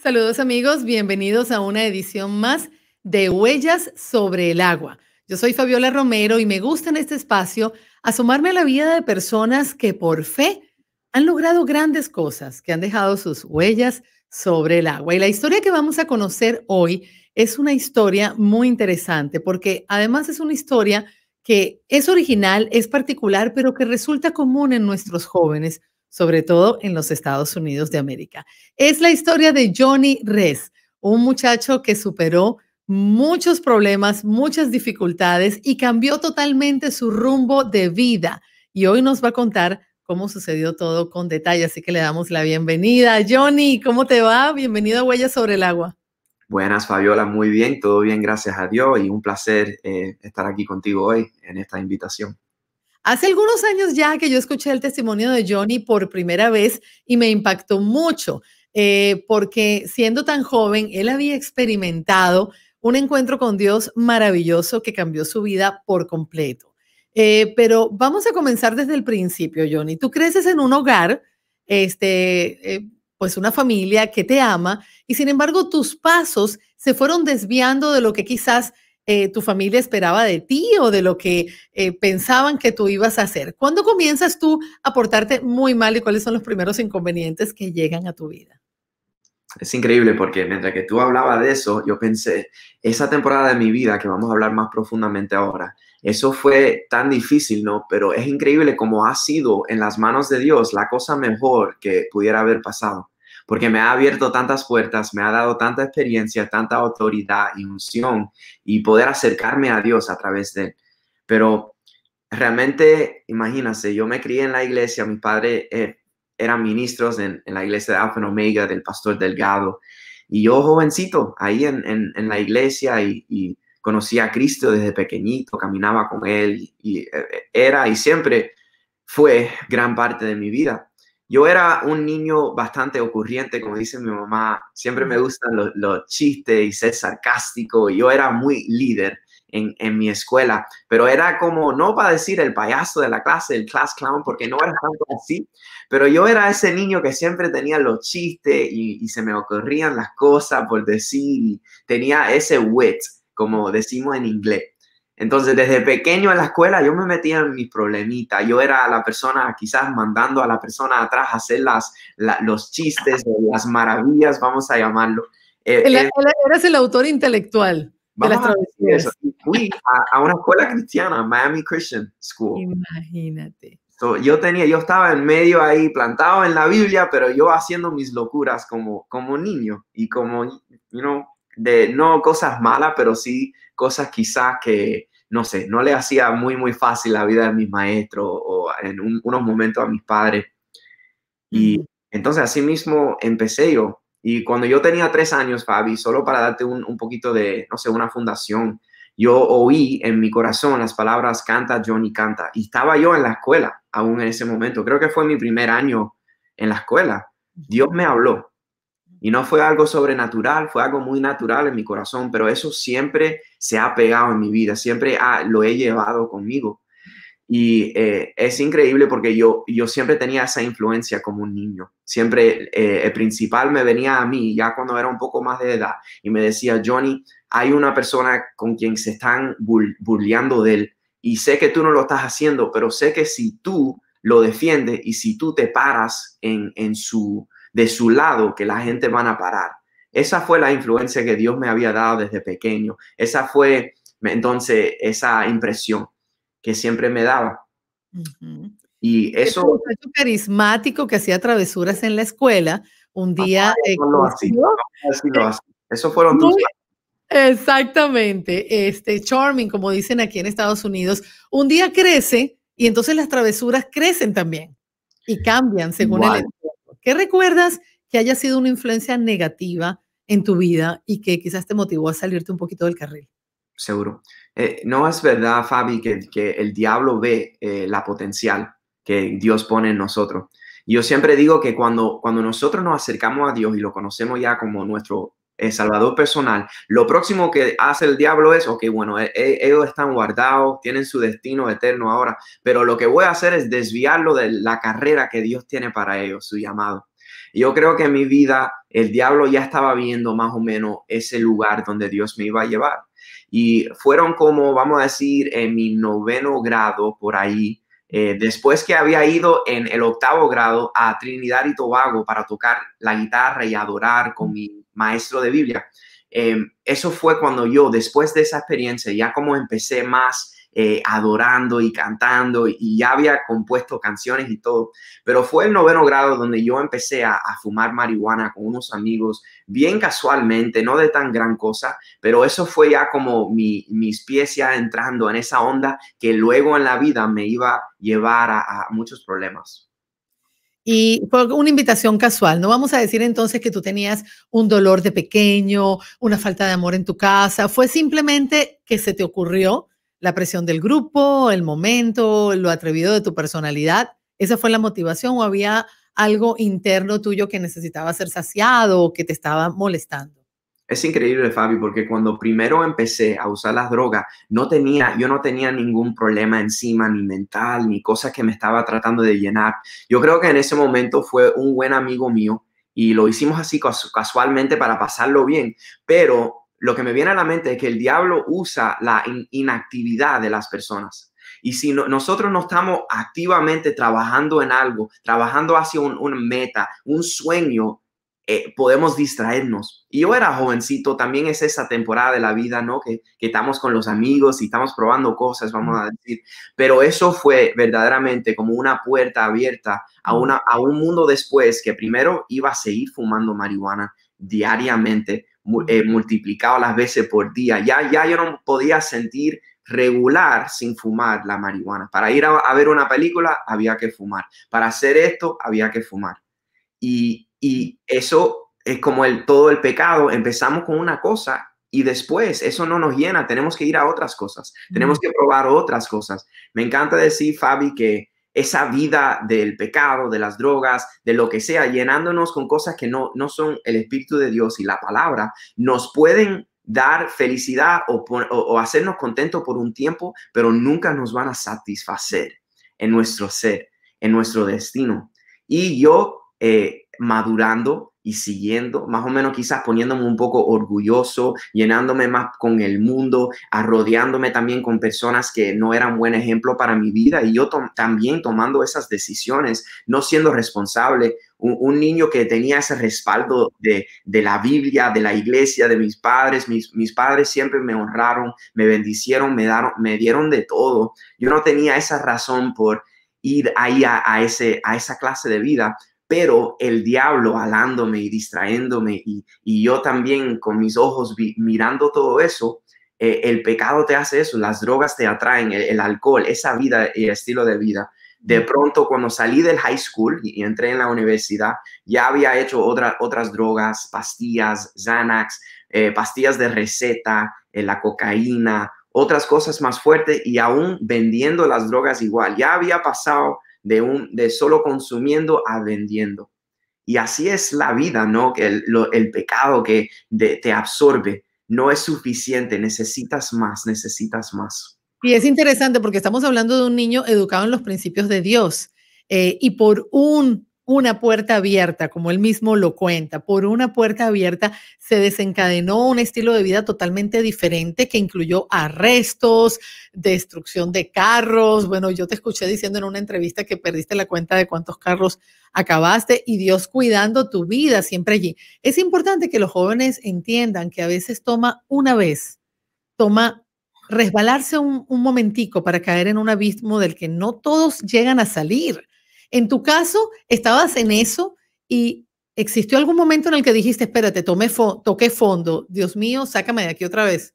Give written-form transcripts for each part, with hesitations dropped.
Saludos amigos, bienvenidos a una edición más de Huellas sobre el Agua. Yo soy Fabiola Romero y me gusta en este espacio asomarme a la vida de personas que por fe han logrado grandes cosas, que han dejado sus huellas sobre el agua. Y la historia que vamos a conocer hoy es una historia muy interesante porque además es una historia que es original, es particular, pero que resulta común en nuestros jóvenes, sobre todo en los Estados Unidos de América. Es la historia de Johnny Ress, un muchacho que superó muchos problemas, muchas dificultades y cambió totalmente su rumbo de vida. Y hoy nos va a contar cómo sucedió todo con detalle. Así que le damos la bienvenida. Johnny, ¿cómo te va? Bienvenido a Huellas sobre el Agua. Buenas, Fabiola, muy bien, todo bien, gracias a Dios y un placer estar aquí contigo hoy en esta invitación. Hace algunos años ya que yo escuché el testimonio de Johnny por primera vez y me impactó mucho porque siendo tan joven, él había experimentado un encuentro con Dios maravilloso que cambió su vida por completo. Pero vamos a comenzar desde el principio, Johnny. Tú creces en un hogar, pues una familia que te ama y sin embargo tus pasos se fueron desviando de lo que quizás tu familia esperaba de ti o de lo que pensaban que tú ibas a hacer. ¿Cuándo comienzas tú a portarte muy mal y cuáles son los primeros inconvenientes que llegan a tu vida? Es increíble porque mientras que tú hablabas de eso, yo pensé, esa temporada de mi vida que vamos a hablar más profundamente ahora, eso fue tan difícil, ¿no? Pero es increíble cómo ha sido en las manos de Dios la cosa mejor que pudiera haber pasado, porque me ha abierto tantas puertas, me ha dado tanta experiencia, tanta autoridad y unción y poder acercarme a Dios a través de él. Pero realmente, imagínense, yo me crié en la iglesia, mis padres eran ministros en la iglesia de Alfa and Omega, del pastor Delgado, y yo jovencito ahí en la iglesia y conocí a Cristo desde pequeñito, caminaba con él y era y siempre fue gran parte de mi vida. Yo era un niño bastante ocurrente, como dice mi mamá, siempre me gustan los chistes y ser sarcástico, yo era muy líder en mi escuela, pero era como, no para decir el payaso de la clase, el class clown, porque no era tanto así, pero yo era ese niño que siempre tenía los chistes y se me ocurrían las cosas por decir, y tenía ese wit, como decimos en inglés. Entonces, desde pequeño en la escuela, yo me metía en mis problemitas. Yo era la persona, quizás mandando a la persona atrás a hacer los chistes, las maravillas, vamos a llamarlo. Eres el autor intelectual de las Vamos a decir eso. travesuras. Fui a una escuela cristiana, Miami Christian School. Imagínate. So, yo estaba en medio ahí, plantado en la Biblia, pero yo haciendo mis locuras como niño y como, no cosas malas, pero sí cosas quizás que, no sé, no le hacía muy fácil la vida de mis maestros o en unos momentos a mis padres. Y entonces así mismo empecé yo. Y cuando yo tenía 3 años, Fabi, solo para darte un poquito de, no sé, una fundación, yo oí en mi corazón las palabras canta, Johnny, canta. Y estaba yo en la escuela aún en ese momento. Creo que fue mi primer año en la escuela. Dios me habló. Y no fue algo sobrenatural, fue algo muy natural en mi corazón, pero eso siempre se ha pegado en mi vida, siempre lo he llevado conmigo. Y es increíble porque yo siempre tenía esa influencia como un niño. Siempre el principal me venía a mí ya cuando era un poco más de edad y me decía, Johnny, hay una persona con quien se están burleando de él y sé que tú no lo estás haciendo, pero sé que si tú lo defiendes y si tú te paras de su lado, que la gente van a parar. Esa fue la influencia que Dios me había dado desde pequeño. Esa fue entonces esa impresión que siempre me daba. Y eso... Un muchacho carismático que hacía travesuras en la escuela, un día... Eso fueron tus... Exactamente, charming, como dicen aquí en Estados Unidos, un día crece y entonces las travesuras crecen también y cambian según el entorno. ¿Qué recuerdas que haya sido una influencia negativa en tu vida y que quizás te motivó a salirte un poquito del carril? Seguro. No es verdad, Fabi, que el diablo ve la potencial que Dios pone en nosotros. Y yo siempre digo que cuando nosotros nos acercamos a Dios y lo conocemos ya como nuestro Salvador personal, lo próximo que hace el diablo es, ok, bueno, ellos están guardados, tienen su destino eterno ahora, pero lo que voy a hacer es desviarlo de la carrera que Dios tiene para ellos, su llamado. Y yo creo que en mi vida el diablo ya estaba viendo más o menos ese lugar donde Dios me iba a llevar. Y fueron como, vamos a decir, en mi 9º grado, por ahí, después que había ido en el 8º grado a Trinidad y Tobago para tocar la guitarra y adorar con mi maestro de Biblia. Eso fue cuando yo, después de esa experiencia, ya como empecé más adorando y cantando y ya había compuesto canciones y todo, pero fue el 9º grado donde yo empecé a fumar marihuana con unos amigos bien casualmente, no de tan gran cosa, pero eso fue ya como mis pies ya entrando en esa onda que luego en la vida me iba a llevar a muchos problemas. Y fue una invitación casual. No vamos a decir entonces que tú tenías un dolor de pequeño, una falta de amor en tu casa. Fue simplemente que se te ocurrió la presión del grupo, el momento, lo atrevido de tu personalidad. ¿Esa fue la motivación o había algo interno tuyo que necesitaba ser saciado o que te estaba molestando? Es increíble, Fabi, porque cuando primero empecé a usar las drogas, yo no tenía ningún problema encima, ni mental, ni cosas que me estaba tratando de llenar. Yo creo que en ese momento fue un buen amigo mío y lo hicimos así casualmente para pasarlo bien, pero lo que me viene a la mente es que el diablo usa la inactividad de las personas. Y si nosotros no estamos activamente trabajando en algo, trabajando hacia una meta, un sueño, podemos distraernos. Y yo era jovencito, también es esa temporada de la vida, ¿no? Que estamos con los amigos y estamos probando cosas, vamos a decir. Pero eso fue verdaderamente como una puerta abierta a un mundo después que primero iba a seguir fumando marihuana diariamente, multiplicado las veces por día. Ya yo no podía sentir regular sin fumar la marihuana. Para ir a ver una película había que fumar. Para hacer esto había que fumar. Y eso es como todo el pecado. Empezamos con una cosa y después eso no nos llena. Tenemos que ir a otras cosas. Tenemos que probar otras cosas. Me encanta decir, Fabi, que esa vida del pecado, de las drogas, de lo que sea, llenándonos con cosas que no son el Espíritu de Dios y la palabra, nos pueden dar felicidad o hacernos contentos por un tiempo, pero nunca nos van a satisfacer en nuestro ser, en nuestro destino. Y yo madurando y siguiendo, más o menos quizás poniéndome un poco orgulloso, llenándome más con el mundo, rodeándome también con personas que no eran buen ejemplo para mi vida y yo también tomando esas decisiones, no siendo responsable. Un niño que tenía ese respaldo de la Biblia, de la iglesia, de mis padres. Mis padres siempre me honraron, me bendicieron, me dieron de todo. Yo no tenía esa razón por ir ahí a esa clase de vida, pero el diablo alándome y distraéndome y yo también con mis ojos mirando todo eso, el pecado te hace eso, las drogas te atraen, el alcohol, esa vida y estilo de vida. De pronto, cuando salí del high school y entré en la universidad, ya había hecho otras drogas, pastillas, Xanax, pastillas de receta, la cocaína, otras cosas más fuertes y aún vendiendo las drogas igual. Ya había pasado de solo consumiendo a vendiendo. Y así es la vida, ¿no? Que el pecado que te absorbe no es suficiente, necesitas más, necesitas más. Y es interesante porque estamos hablando de un niño educado en los principios de Dios y por una puerta abierta, como él mismo lo cuenta, por una puerta abierta se desencadenó un estilo de vida totalmente diferente que incluyó arrestos, destrucción de carros. Bueno, yo te escuché diciendo en una entrevista que perdiste la cuenta de cuántos carros acabaste y Dios cuidando tu vida siempre allí. Es importante que los jóvenes entiendan que a veces toma resbalarse un momentico para caer en un abismo del que no todos llegan a salir. En tu caso, estabas en eso y existió algún momento en el que dijiste, espérate, toqué fondo, Dios mío, sácame de aquí otra vez.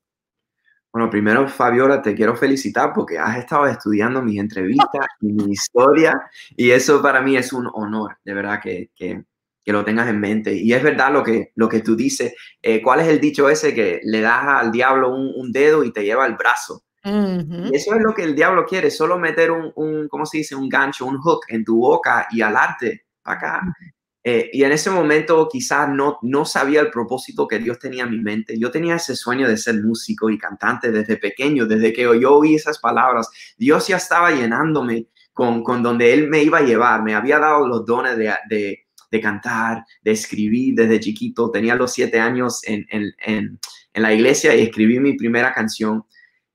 Bueno, primero, Fabiola, te quiero felicitar porque has estado estudiando mis entrevistas y mi historia y eso para mí es un honor, de verdad que lo tengas en mente. Y es verdad lo que tú dices. ¿Cuál es el dicho ese que le das al diablo un dedo y te lleva el brazo? Y eso es lo que el diablo quiere, solo meter ¿cómo se dice? Un gancho, un hook en tu boca y alarte para acá. Y en ese momento quizás no sabía el propósito que Dios tenía en mi mente. Yo tenía ese sueño de ser músico y cantante desde pequeño, desde que yo oí esas palabras. Dios ya estaba llenándome con donde Él me iba a llevar. Me había dado los dones de cantar, de escribir desde chiquito. Tenía los 7 años en la iglesia y escribí mi primera canción.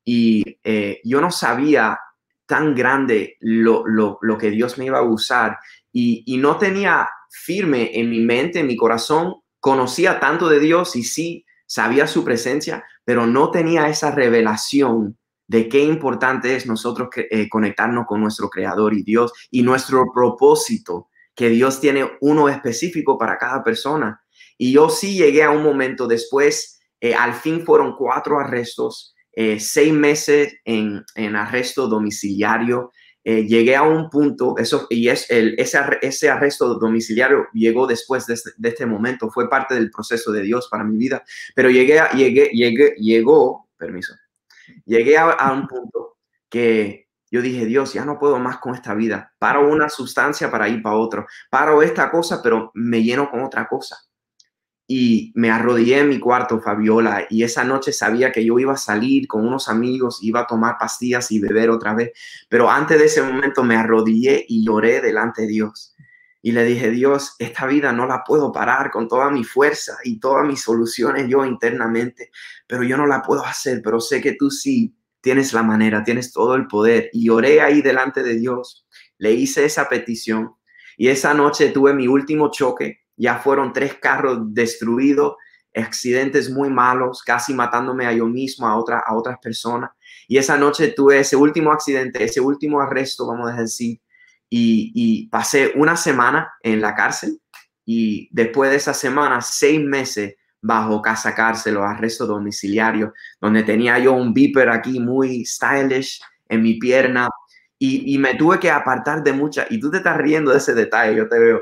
Y yo no sabía tan grande lo que Dios me iba a usar y no tenía firme en mi mente, en mi corazón, conocía tanto de Dios y sí sabía su presencia, pero no tenía esa revelación de qué importante es nosotros conectarnos con nuestro Creador y Dios y nuestro propósito, que Dios tiene uno específico para cada persona. Y yo sí llegué a un momento después, al fin fueron 4 arrestos, 6 meses en arresto domiciliario. Llegué a un punto, ese arresto domiciliario llegó después de este momento, fue parte del proceso de Dios para mi vida, pero llegué a un punto que yo dije, Dios, ya no puedo más con esta vida. Paro una sustancia para ir para otro. Paro esta cosa, pero me lleno con otra cosa. Y me arrodillé en mi cuarto, Fabiola, y esa noche sabía que yo iba a salir con unos amigos, iba a tomar pastillas y beber otra vez. Pero antes de ese momento me arrodillé y lloré delante de Dios. Y le dije, Dios, esta vida no la puedo parar con toda mi fuerza y todas mis soluciones yo internamente, pero yo no la puedo hacer, pero sé que tú sí tienes la manera, tienes todo el poder. Y oré ahí delante de Dios, le hice esa petición y esa noche tuve mi último choque. Ya fueron 3 carros destruidos, accidentes muy malos, casi matándome a yo mismo, a otras personas. Y esa noche tuve ese último accidente, ese último arresto, vamos a decir, y pasé una semana en la cárcel. Y después de esa semana, 6 meses bajo casa cárcel o arresto domiciliario, donde tenía yo un beeper aquí muy stylish en mi pierna y me tuve que apartar de muchas. Y tú te estás riendo de ese detalle, yo te veo.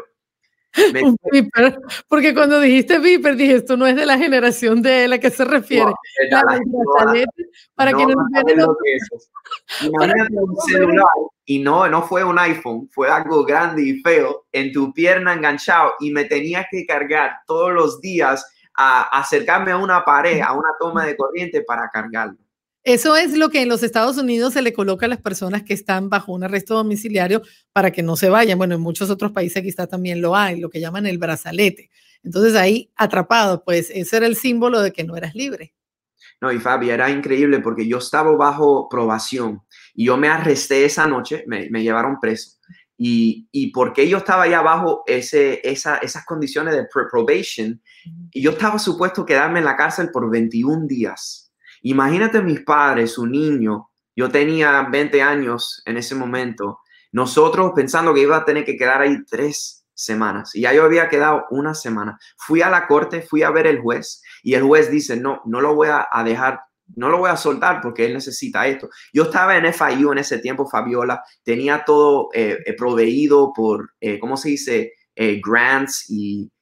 Un Viper, porque cuando dijiste Viper, dije, esto no es de la generación de él, ¿a qué se refiere? No, La del brazalete, para que no saben lo que es eso. Imagínate un celular y no fue un iPhone, fue algo grande y feo en tu pierna enganchado y me tenía que cargar todos los días a acercarme a una pared, a una toma de corriente para cargarlo. Eso es lo que en los Estados Unidos se le coloca a las personas que están bajo un arresto domiciliario para que no se vayan. Bueno, en muchos otros países quizá también lo hay, lo que llaman el brazalete. Entonces ahí atrapado, pues ese era el símbolo de que no eras libre. No, y Fabi, era increíble porque yo estaba bajo probación y yo me arresté esa noche, me llevaron preso. Y porque yo estaba ya bajo esas condiciones de probation, y yo estaba supuesto quedarme en la cárcel por 21 días. Imagínate mis padres, su niño, yo tenía 20 años en ese momento, nosotros pensando que iba a tener que quedar ahí 3 semanas y ya yo había quedado una semana. Fui a la corte, fui a ver el juez y el juez dice, no lo voy a dejar, no lo voy a soltar porque él necesita esto. Yo estaba en FIU en ese tiempo, Fabiola, tenía todo proveído por, ¿cómo se dice? Grants y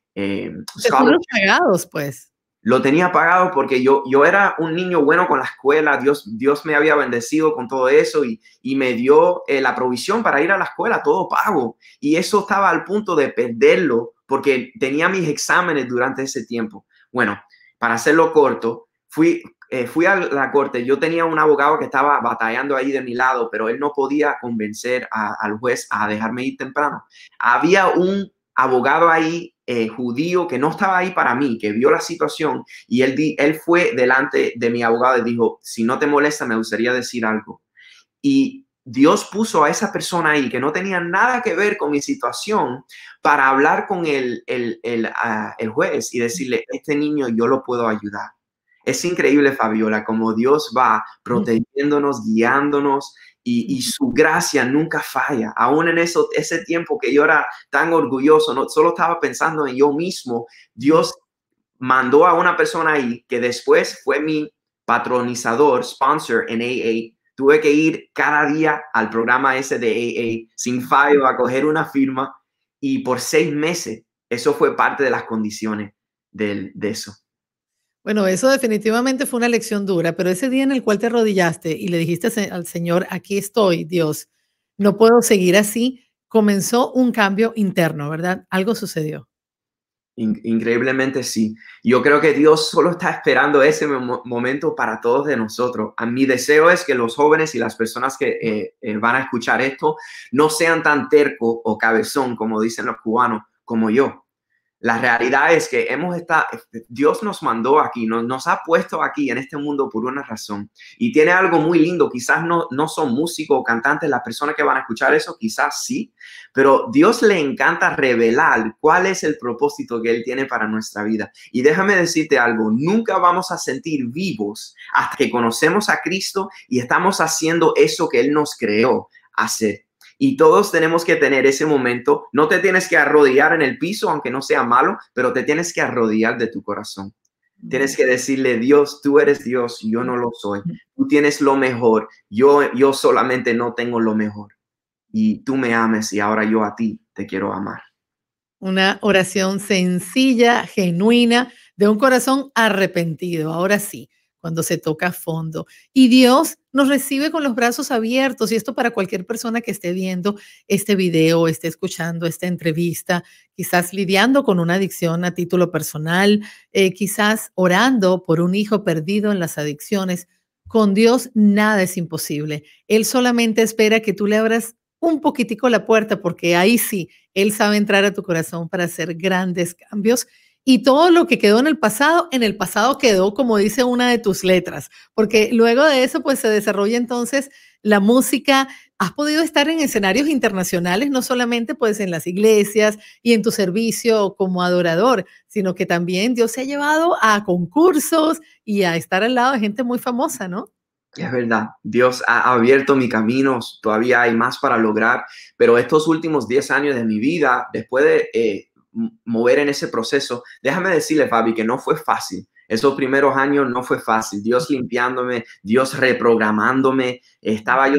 pagados, pues. Lo tenía pagado porque yo era un niño bueno con la escuela. Dios me había bendecido con todo eso y me dio la provisión para ir a la escuela, todo pago. Y eso estaba al punto de perderlo porque tenía mis exámenes durante ese tiempo. Bueno, para hacerlo corto, fui a la corte. Yo tenía un abogado que estaba batallando ahí de mi lado, pero él no podía convencer al juez a dejarme ir temprano. Había un abogado ahí judío que no estaba ahí para mí, que vio la situación y él fue delante de mi abogado y dijo, si no te molesta, me gustaría decir algo. Y Dios puso a esa persona ahí que no tenía nada que ver con mi situación para hablar con el juez y decirle, este niño yo lo puedo ayudar. Es increíble, Fabiola, como Dios va protegiéndonos, guiándonos y su gracia nunca falla. Aún en ese tiempo que yo era tan orgulloso, no solo estaba pensando en yo mismo, Dios mandó a una persona ahí que después fue mi patronizador, sponsor en AA. Tuve que ir cada día al programa ese de AA sin fallo a coger una firma y por 6 meses, eso fue parte de las condiciones de eso. Bueno, eso definitivamente fue una lección dura, pero ese día en el cual te arrodillaste y le dijiste al Señor, aquí estoy, Dios, no puedo seguir así, comenzó un cambio interno, ¿verdad? Algo sucedió. Increíblemente sí. Yo creo que Dios solo está esperando ese momento para todos de nosotros. Mi deseo es que los jóvenes y las personas que van a escuchar esto no sean tan tercos o cabezón, como dicen los cubanos, como yo. La realidad es que Dios nos mandó aquí, nos ha puesto aquí en este mundo por una razón. Y tiene algo muy lindo. Quizás no son músicos o cantantes las personas que van a escuchar eso, quizás sí. Pero Dios le encanta revelar cuál es el propósito que Él tiene para nuestra vida. Y déjame decirte algo, nunca vamos a sentir vivos hasta que conocemos a Cristo y estamos haciendo eso que Él nos creó hacer. Y todos tenemos que tener ese momento. No te tienes que arrodillar en el piso, aunque no sea malo, pero te tienes que arrodillar de tu corazón. Tienes que decirle, Dios, tú eres Dios, yo no lo soy. Tú tienes lo mejor, yo solamente no tengo lo mejor. Y tú me ames y ahora yo a ti te quiero amar. Una oración sencilla, genuina, de un corazón arrepentido. Ahora sí, cuando se toca a fondo. Y Dios nos recibe con los brazos abiertos. Y esto para cualquier persona que esté viendo este video, esté escuchando esta entrevista, quizás lidiando con una adicción a título personal, quizás orando por un hijo perdido en las adicciones. Con Dios nada es imposible. Él solamente espera que tú le abras un poquitico la puerta, porque ahí sí, Él sabe entrar a tu corazón para hacer grandes cambios. Y todo lo que quedó en el pasado quedó, como dice una de tus letras, porque luego de eso, pues se desarrolla entonces la música. Has podido estar en escenarios internacionales, no solamente pues en las iglesias y en tu servicio como adorador, sino que también Dios se ha llevado a concursos y a estar al lado de gente muy famosa, ¿no? Es verdad, Dios ha abierto mi camino, todavía hay más para lograr, pero estos últimos 10 años de mi vida, después de mover en ese proceso, déjame decirle, Fabi, que no fue fácil. Esos primeros años no fue fácil. Dios limpiándome, Dios reprogramándome. Estaba yo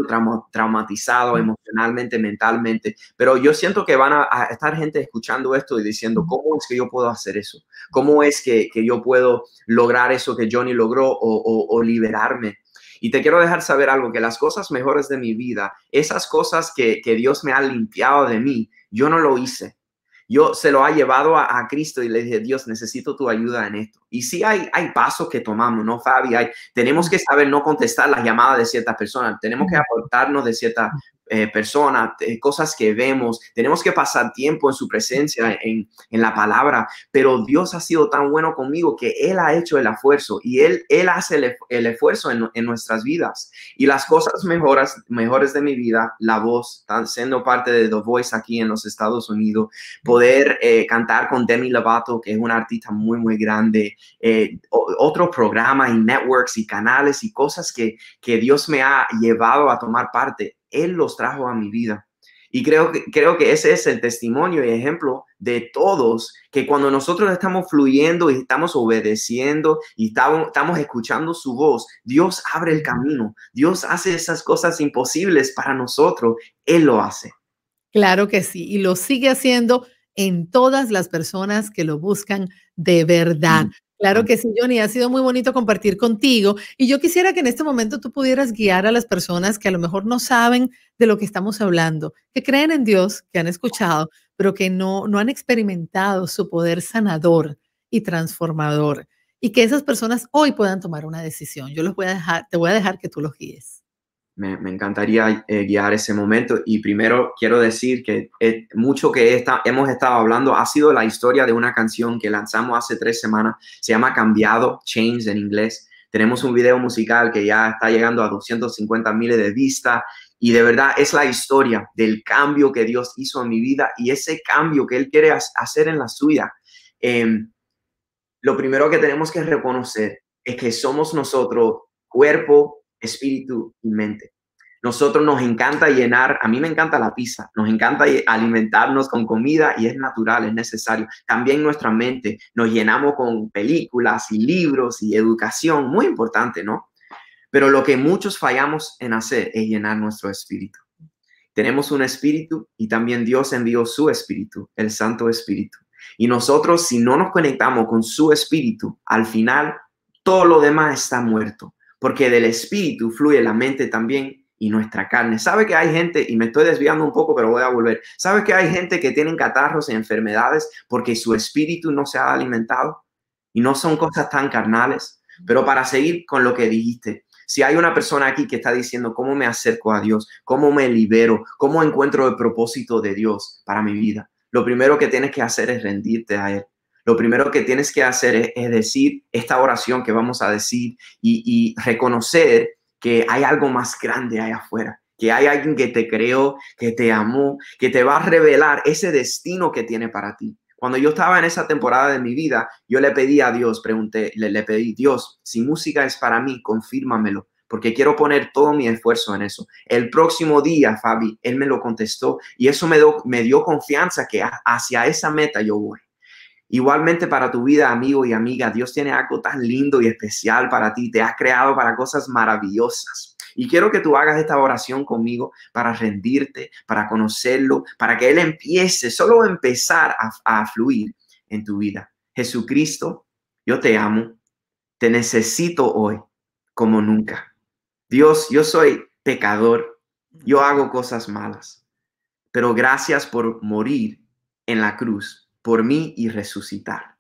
traumatizado emocionalmente, mentalmente. Pero yo siento que van a estar gente escuchando esto y diciendo, ¿cómo es que yo puedo hacer eso? ¿Cómo es que yo puedo lograr eso que Johnny logró o liberarme? Y te quiero dejar saber algo, que las cosas mejores de mi vida, esas cosas que Dios me ha limpiado de mí, yo no lo hice. Yo se lo ha llevado a Cristo y le dije, Dios, necesito tu ayuda en esto. Y sí hay pasos que tomamos, ¿no, Fabi? Tenemos que saber no contestar las llamadas de ciertas personas. Tenemos que aportarnos de ciertas personas, cosas que vemos. Tenemos que pasar tiempo en su presencia, en la palabra. Pero Dios ha sido tan bueno conmigo que Él ha hecho el esfuerzo y Él hace el esfuerzo en nuestras vidas. Y las cosas mejores de mi vida, la voz, siendo parte de The Voice aquí en los Estados Unidos, poder cantar con Demi Lovato, que es una artista muy, muy grande, otros programas y networks y canales y cosas que Dios me ha llevado a tomar parte. Él los trajo a mi vida. Y creo que ese es el testimonio y ejemplo de todos, que cuando nosotros estamos fluyendo y estamos obedeciendo y estamos escuchando su voz, Dios abre el camino. Dios hace esas cosas imposibles para nosotros. Él lo hace. Claro que sí, y lo sigue haciendo en todas las personas que lo buscan de verdad. Claro que sí, Johnny, ha sido muy bonito compartir contigo y yo quisiera que en este momento tú pudieras guiar a las personas que a lo mejor no saben de lo que estamos hablando, que creen en Dios, que han escuchado, pero que no han experimentado su poder sanador y transformador, y que esas personas hoy puedan tomar una decisión. Te voy a dejar que tú los guíes. Me encantaría guiar ese momento. Y primero quiero decir que mucho que hemos estado hablando ha sido la historia de una canción que lanzamos hace 3 semanas. Se llama Cambiado, Changed en inglés. Tenemos un video musical que ya está llegando a 250,000 de vistas. Y de verdad es la historia del cambio que Dios hizo en mi vida y ese cambio que Él quiere hacer en la suya. Lo primero que tenemos que reconocer es que somos nosotros cuerpo, espíritu y mente. Nosotros nos encanta llenar, a mí me encanta la pizza, nos encanta alimentarnos con comida y es natural, es necesario. También nuestra mente nos llenamos con películas y libros y educación, muy importante, ¿no? Pero lo que muchos fallamos en hacer es llenar nuestro espíritu. Tenemos un espíritu y también Dios envió su espíritu, el Santo Espíritu. Y nosotros, si no nos conectamos con su espíritu, al final todo lo demás está muerto. Porque del espíritu fluye la mente también y nuestra carne. ¿Sabe que hay gente, y me estoy desviando un poco, pero voy a volver? ¿Sabe que hay gente que tienen catarros y enfermedades porque su espíritu no se ha alimentado? Y no son cosas tan carnales. Pero para seguir con lo que dijiste, si hay una persona aquí que está diciendo cómo me acerco a Dios, cómo me libero, cómo encuentro el propósito de Dios para mi vida, lo primero que tienes que hacer es rendirte a Él. Lo primero que tienes que hacer es decir esta oración que vamos a decir y reconocer que hay algo más grande allá afuera, que hay alguien que te creó, que te amó, que te va a revelar ese destino que tiene para ti. Cuando yo estaba en esa temporada de mi vida, yo le pedí a Dios, le pedí, Dios, si música es para mí, confírmamelo, porque quiero poner todo mi esfuerzo en eso. El próximo día, Fabi, él me lo contestó y eso me dio confianza que hacia esa meta yo voy. Igualmente para tu vida, amigo y amiga, Dios tiene algo tan lindo y especial para ti. Te ha creado para cosas maravillosas. Y quiero que tú hagas esta oración conmigo para rendirte, para conocerlo, para que Él empiece, solo empezar a fluir en tu vida. Jesucristo, yo te amo, te necesito hoy como nunca. Dios, yo soy pecador, yo hago cosas malas, pero gracias por morir en la cruz por mí y resucitar.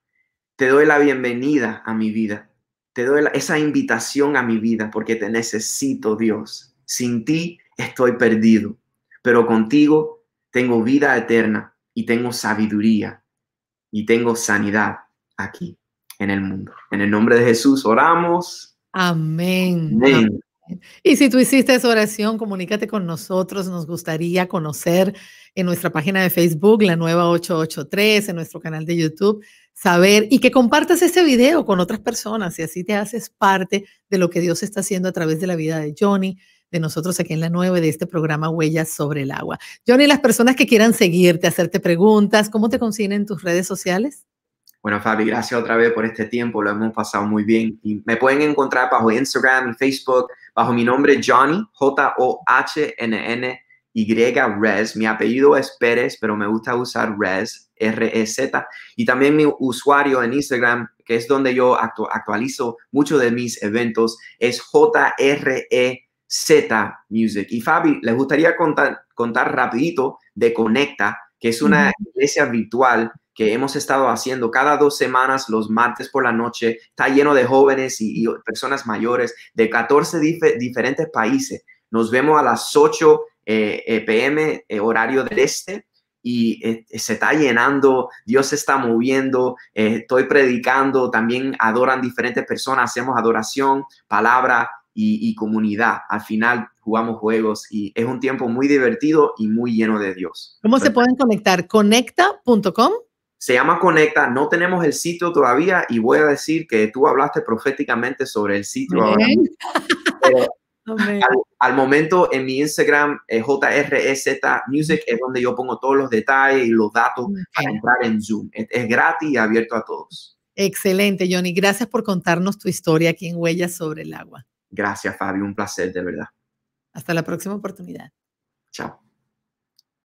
Te doy la bienvenida a mi vida. Te doy esa invitación a mi vida porque te necesito, Dios. Sin ti estoy perdido, pero contigo tengo vida eterna y tengo sabiduría y tengo sanidad aquí en el mundo. En el nombre de Jesús oramos. Amén. Amén. Y si tú hiciste esa oración, comunícate con nosotros. Nos gustaría conocer en nuestra página de Facebook, La Nueva 883, en nuestro canal de YouTube, saber y que compartas este video con otras personas y así te haces parte de lo que Dios está haciendo a través de la vida de Johnny, de nosotros aquí en La Nueva y de este programa Huellas sobre el Agua. Johnny, las personas que quieran seguirte, hacerte preguntas, ¿cómo te consiguen en tus redes sociales? Bueno, Fabi, gracias otra vez por este tiempo, lo hemos pasado muy bien. Y me pueden encontrar bajo Instagram y Facebook, bajo mi nombre Johnny, Johnnny, Rez. Mi apellido es Pérez, pero me gusta usar Rez, R-E-Z. Y también mi usuario en Instagram, que es donde yo actualizo muchos de mis eventos, es J-R-E-Z Music. Y Fabi, les gustaría contar rapidito de Conecta, que es una iglesia virtual que hemos estado haciendo cada 2 semanas, los martes por la noche. Está lleno de jóvenes y personas mayores de 14 diferentes países. Nos vemos a las 8 p.m. Horario del este y se está llenando, Dios se está moviendo, estoy predicando, también adoran diferentes personas, hacemos adoración, palabra y comunidad. Al final jugamos juegos y es un tiempo muy divertido y muy lleno de Dios. ¿Cómo se pueden conectar? ¿Conecta.com? Se llama Conecta, no tenemos el sitio todavía y voy a decir que tú hablaste proféticamente sobre el sitio ahora. Pero al momento en mi Instagram, JREZ Music, es donde yo pongo todos los detalles y los datos para entrar en Zoom. Es gratis y abierto a todos. Excelente, Johnny. Gracias por contarnos tu historia aquí en Huellas sobre el Agua. Gracias, Fabio. Un placer, de verdad. Hasta la próxima oportunidad.